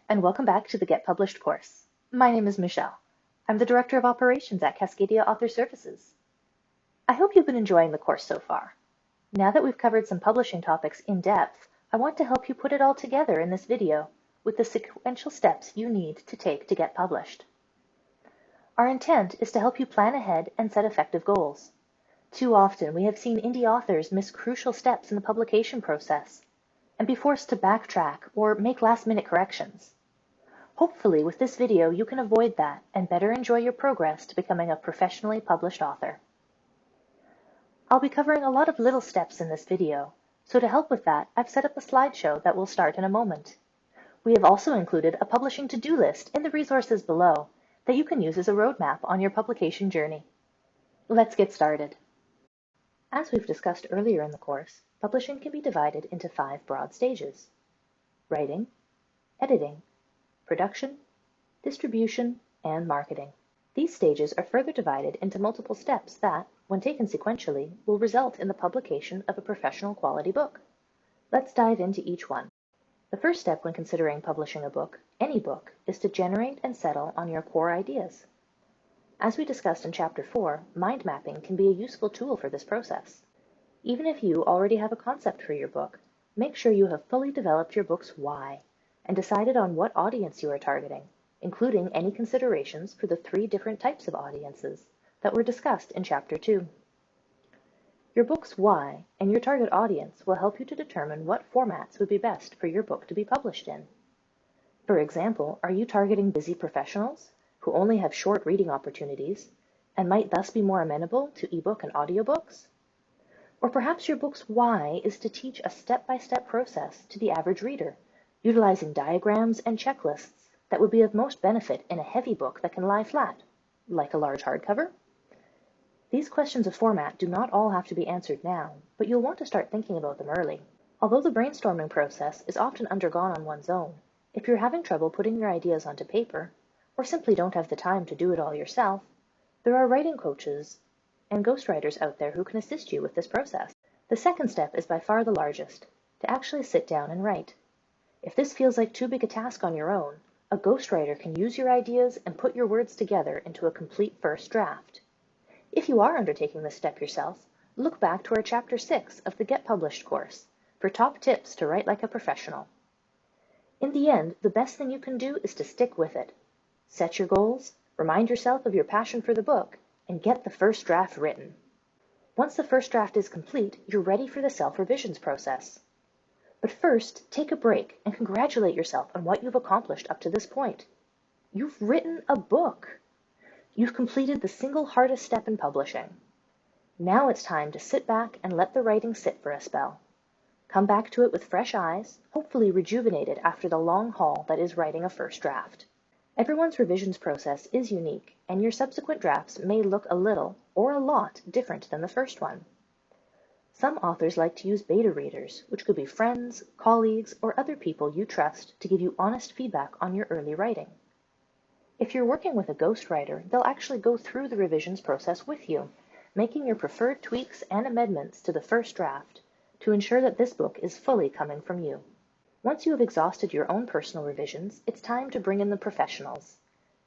and welcome back to the Get Published course. My name is Michelle. I'm the Director of Operations at Cascadia Author Services. I hope you've been enjoying the course so far. Now that we've covered some publishing topics in depth, I want to help you put it all together in this video with the sequential steps you need to take to get published. Our intent is to help you plan ahead and set effective goals. Too often, we have seen indie authors miss crucial steps in the publication process and be forced to backtrack or make last-minute corrections. Hopefully, with this video, you can avoid that and better enjoy your progress to becoming a professionally published author. I'll be covering a lot of little steps in this video, so to help with that, I've set up a slideshow that will start in a moment. We have also included a publishing to-do list in the resources below that you can use as a roadmap on your publication journey. Let's get started. As we've discussed earlier in the course, publishing can be divided into 5 broad stages: writing, editing, production, distribution, and marketing. These stages are further divided into multiple steps that, when taken sequentially, will result in the publication of a professional quality book. Let's dive into each one. The first step when considering publishing a book, any book, is to generate and settle on your core ideas. As we discussed in Chapter 4, mind mapping can be a useful tool for this process. Even if you already have a concept for your book, make sure you have fully developed your book's why and decided on what audience you are targeting, including any considerations for the 3 different types of audiences that were discussed in Chapter 2. Your book's why and your target audience will help you to determine what formats would be best for your book to be published in. For example, are you targeting busy professionals who only have short reading opportunities and might thus be more amenable to ebook and audiobooks? Or perhaps your book's why is to teach a step-by-step process to the average reader, utilizing diagrams and checklists that would be of most benefit in a heavy book that can lie flat, like a large hardcover? These questions of format do not all have to be answered now, but you'll want to start thinking about them early. Although the brainstorming process is often undergone on one's own, if you're having trouble putting your ideas onto paper, or simply don't have the time to do it all yourself, there are writing coaches and ghostwriters out there who can assist you with this process. The second step is by far the largest, to actually sit down and write. If this feels like too big a task on your own, a ghostwriter can use your ideas and put your words together into a complete first draft. If you are undertaking this step yourself, look back to our Chapter 6 of the Get Published course for top tips to write like a professional. In the end, the best thing you can do is to stick with it. Set your goals, remind yourself of your passion for the book, and get the first draft written. Once the first draft is complete, you're ready for the self-revisions process. But first, take a break and congratulate yourself on what you've accomplished up to this point. You've written a book. You've completed the single hardest step in publishing. Now it's time to sit back and let the writing sit for a spell. Come back to it with fresh eyes, hopefully rejuvenated after the long haul that is writing a first draft. Everyone's revisions process is unique, and your subsequent drafts may look a little or a lot different than the first one. Some authors like to use beta readers, which could be friends, colleagues, or other people you trust to give you honest feedback on your early writing. If you're working with a ghostwriter, they'll actually go through the revisions process with you, making your preferred tweaks and amendments to the first draft to ensure that this book is fully coming from you. Once you have exhausted your own personal revisions, it's time to bring in the professionals.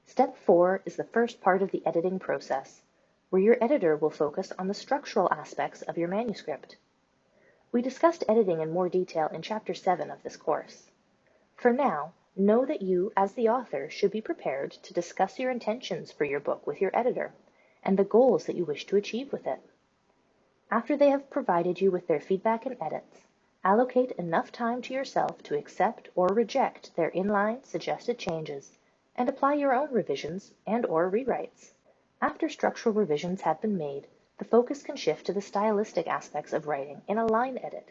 Step 4 is the first part of the editing process, where your editor will focus on the structural aspects of your manuscript. We discussed editing in more detail in Chapter 7 of this course. For now, know that you, as the author, should be prepared to discuss your intentions for your book with your editor and the goals that you wish to achieve with it. After they have provided you with their feedback and edits, allocate enough time to yourself to accept or reject their inline suggested changes and apply your own revisions and/or rewrites. After structural revisions have been made, the focus can shift to the stylistic aspects of writing in a line edit.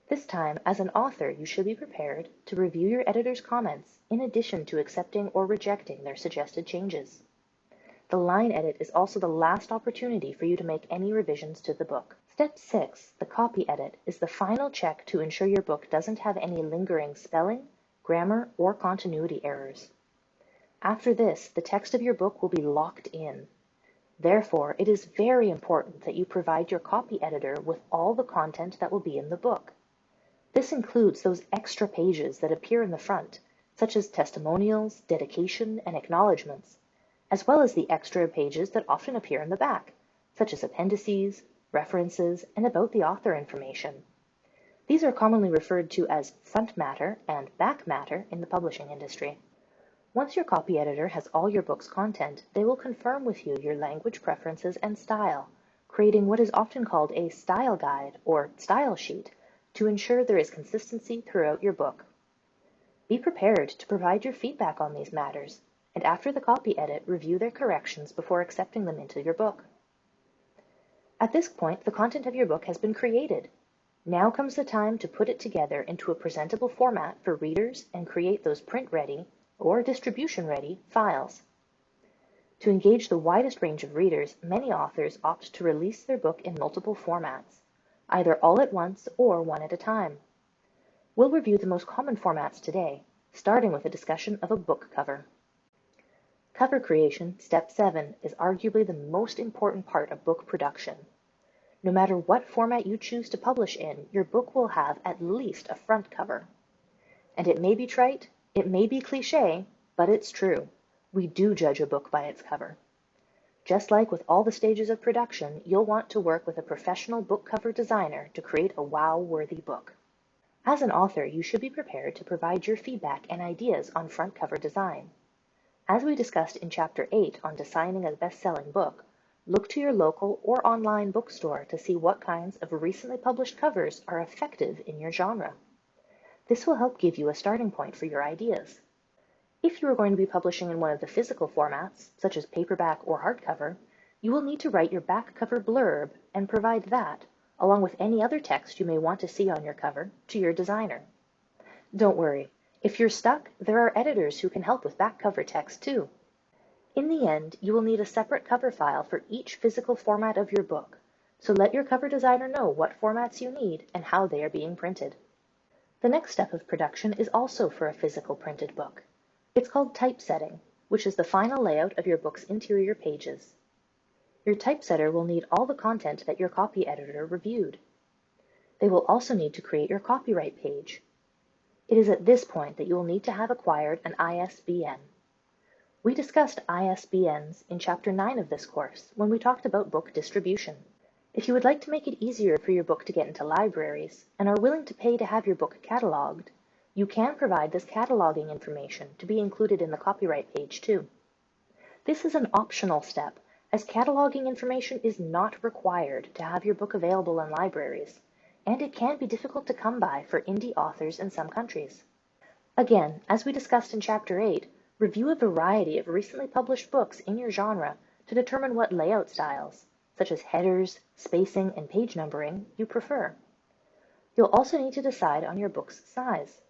This time, as an author, you should be prepared to review your editor's comments in addition to accepting or rejecting their suggested changes. The line edit is also the last opportunity for you to make any revisions to the book. Step 6, the copy edit, is the final check to ensure your book doesn't have any lingering spelling, grammar, or continuity errors. After this, the text of your book will be locked in. Therefore, it is very important that you provide your copy editor with all the content that will be in the book. This includes those extra pages that appear in the front such as testimonials, dedication, and acknowledgments, as well as the extra pages that often appear in the back, such as appendices, references, and about the author information. These are commonly referred to as front matter and back matter in the publishing industry. Once your copy editor has all your book's content, they will confirm with you your language preferences and style, creating what is often called a style guide or style sheet to ensure there is consistency throughout your book. Be prepared to provide your feedback on these matters, and after the copy edit, review their corrections before accepting them into your book. At this point, the content of your book has been created. Now comes the time to put it together into a presentable format for readers and create those print-ready or distribution-ready files. To engage the widest range of readers, many authors opt to release their book in multiple formats, either all at once or one at a time. We'll review the most common formats today, starting with a discussion of a book cover. Cover creation, step 7, is arguably the most important part of book production. No matter what format you choose to publish in, your book will have at least a front cover. And it may be trite, it may be cliché, but it's true. We do judge a book by its cover. Just like with all the stages of production, you'll want to work with a professional book cover designer to create a wow-worthy book. As an author, you should be prepared to provide your feedback and ideas on front cover design. As we discussed in Chapter 8 on designing a best-selling book, look to your local or online bookstore to see what kinds of recently published covers are effective in your genre. This will help give you a starting point for your ideas. If you are going to be publishing in one of the physical formats, such as paperback or hardcover, you will need to write your back cover blurb and provide that, along with any other text you may want to see on your cover, to your designer. Don't worry, if you're stuck, there are editors who can help with back cover text too. In the end, you will need a separate cover file for each physical format of your book, so let your cover designer know what formats you need and how they are being printed. The next step of production is also for a physical printed book. It's called typesetting, which is the final layout of your book's interior pages. Your typesetter will need all the content that your copy editor reviewed. They will also need to create your copyright page. It is at this point that you will need to have acquired an ISBN. We discussed ISBNs in Chapter 9 of this course when we talked about book distribution. If you would like to make it easier for your book to get into libraries and are willing to pay to have your book cataloged, you can provide this cataloging information to be included in the copyright page too. This is an optional step, as cataloging information is not required to have your book available in libraries, and it can be difficult to come by for indie authors in some countries. Again, as we discussed in Chapter 8, review a variety of recently published books in your genre to determine what layout styles, such as headers, spacing, and page numbering, you prefer. You'll also need to decide on your book's size.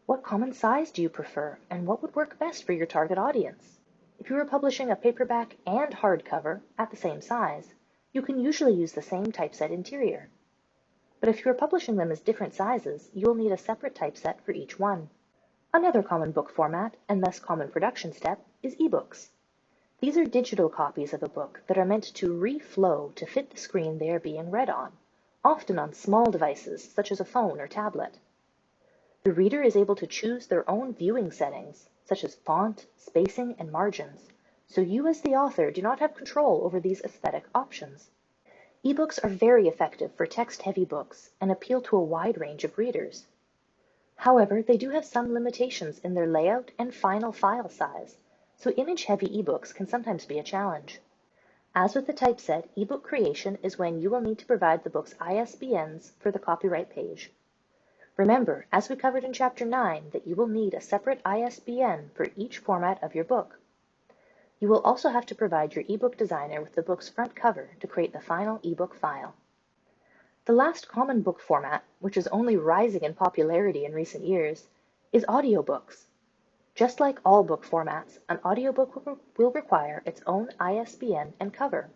What common size do you prefer, and what would work best for your target audience? If you are publishing a paperback and hardcover at the same size, you can usually use the same typeset interior. But if you are publishing them as different sizes, you will need a separate typeset for each one. Another common book format, and thus common production step, is ebooks. These are digital copies of a book that are meant to reflow to fit the screen they are being read on, often on small devices such as a phone or tablet. The reader is able to choose their own viewing settings, such as font, spacing, and margins, so you as the author do not have control over these aesthetic options. Ebooks are very effective for text-heavy books and appeal to a wide range of readers. However, they do have some limitations in their layout and final file size, so image-heavy ebooks can sometimes be a challenge. As with the typeset, ebook creation is when you will need to provide the book's ISBNs for the copyright page. Remember, as we covered in Chapter 9, that you will need a separate ISBN for each format of your book. You will also have to provide your ebook designer with the book's front cover to create the final ebook file. The last common book format, which is only rising in popularity in recent years, is audiobooks. Just like all book formats, an audiobook will require its own ISBN and cover.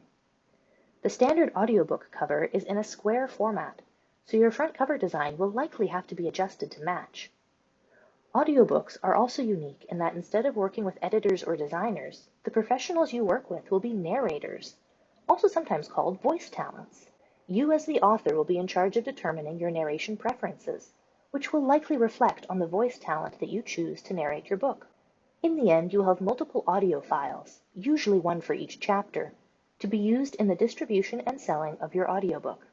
The standard audiobook cover is in a square format, so your front cover design will likely have to be adjusted to match. Audiobooks are also unique in that instead of working with editors or designers, the professionals you work with will be narrators, also sometimes called voice talents. You as the author will be in charge of determining your narration preferences, which will likely reflect on the voice talent that you choose to narrate your book. In the end, you'll have multiple audio files, usually one for each chapter, to be used in the distribution and selling of your audiobook.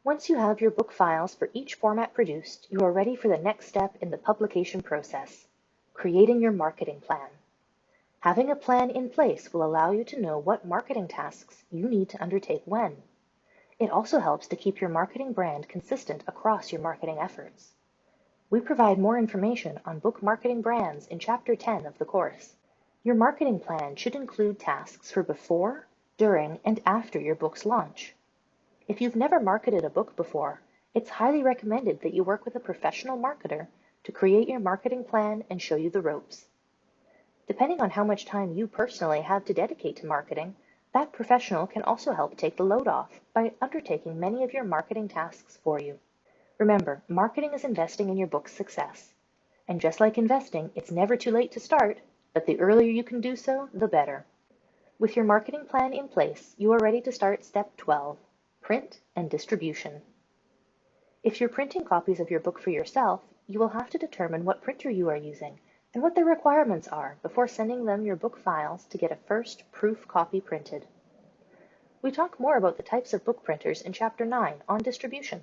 Once you have your book files for each format produced, you are ready for the next step in the publication process, creating your marketing plan. Having a plan in place will allow you to know what marketing tasks you need to undertake when. It also helps to keep your marketing brand consistent across your marketing efforts. We provide more information on book marketing brands in Chapter 10 of the course. Your marketing plan should include tasks for before, during, and after your book's launch. If you've never marketed a book before, it's highly recommended that you work with a professional marketer to create your marketing plan and show you the ropes. Depending on how much time you personally have to dedicate to marketing, that professional can also help take the load off by undertaking many of your marketing tasks for you. Remember, marketing is investing in your book's success. And just like investing, it's never too late to start, but the earlier you can do so, the better. With your marketing plan in place, you are ready to start Step 12, Print and Distribution. If you're printing copies of your book for yourself, you will have to determine what printer you are using and what their requirements are before sending them your book files to get a first proof copy printed. We talk more about the types of book printers in Chapter 9 on distribution.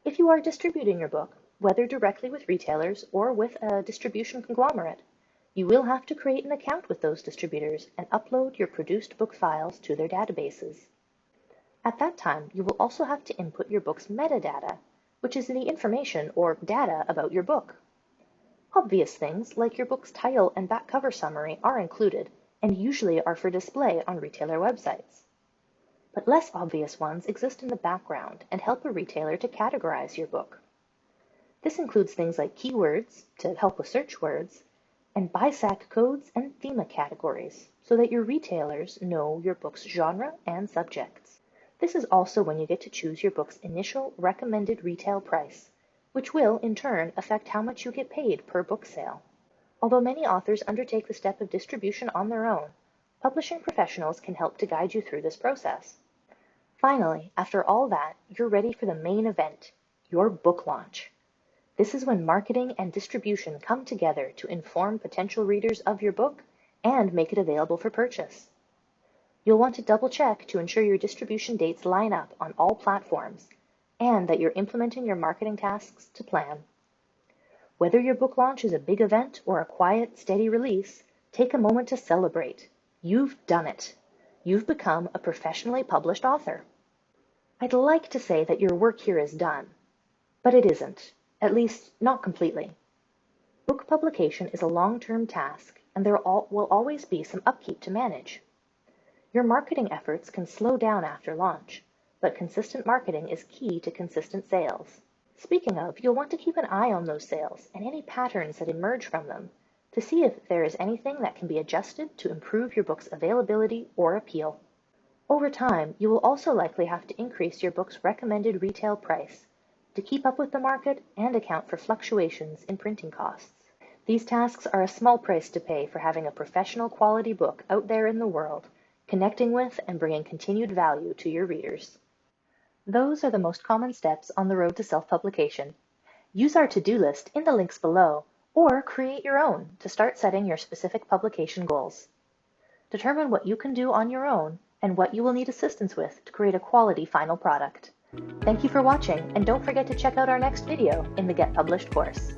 If you are distributing your book, whether directly with retailers or with a distribution conglomerate, you will have to create an account with those distributors and upload your produced book files to their databases. At that time, you will also have to input your book's metadata, which is the information or data about your book. Obvious things like your book's title and back cover summary are included and usually are for display on retailer websites. But less obvious ones exist in the background and help a retailer to categorize your book. This includes things like keywords to help with search words and BISAC codes and thema categories so that your retailers know your book's genre and subjects. This is also when you get to choose your book's initial recommended retail price, which will, in turn, affect how much you get paid per book sale. Although many authors undertake the step of distribution on their own, publishing professionals can help to guide you through this process. Finally, after all that, you're ready for the main event, your book launch. This is when marketing and distribution come together to inform potential readers of your book and make it available for purchase. You'll want to double-check to ensure your distribution dates line up on all platforms and that you're implementing your marketing tasks to plan. Whether your book launch is a big event or a quiet, steady release, take a moment to celebrate. You've done it. You've become a professionally published author. I'd like to say that your work here is done, but it isn't, at least not completely. Book publication is a long-term task, and there will always be some upkeep to manage. Your marketing efforts can slow down after launch, but consistent marketing is key to consistent sales. Speaking of, you'll want to keep an eye on those sales and any patterns that emerge from them to see if there is anything that can be adjusted to improve your book's availability or appeal. Over time, you will also likely have to increase your book's recommended retail price to keep up with the market and account for fluctuations in printing costs. These tasks are a small price to pay for having a professional quality book out there in the world, connecting with and bringing continued value to your readers. Those are the most common steps on the road to self-publication. Use our to-do list in the links below, or create your own to start setting your specific publication goals. Determine what you can do on your own and what you will need assistance with to create a quality final product. Thank you for watching, and don't forget to check out our next video in the Get Published course.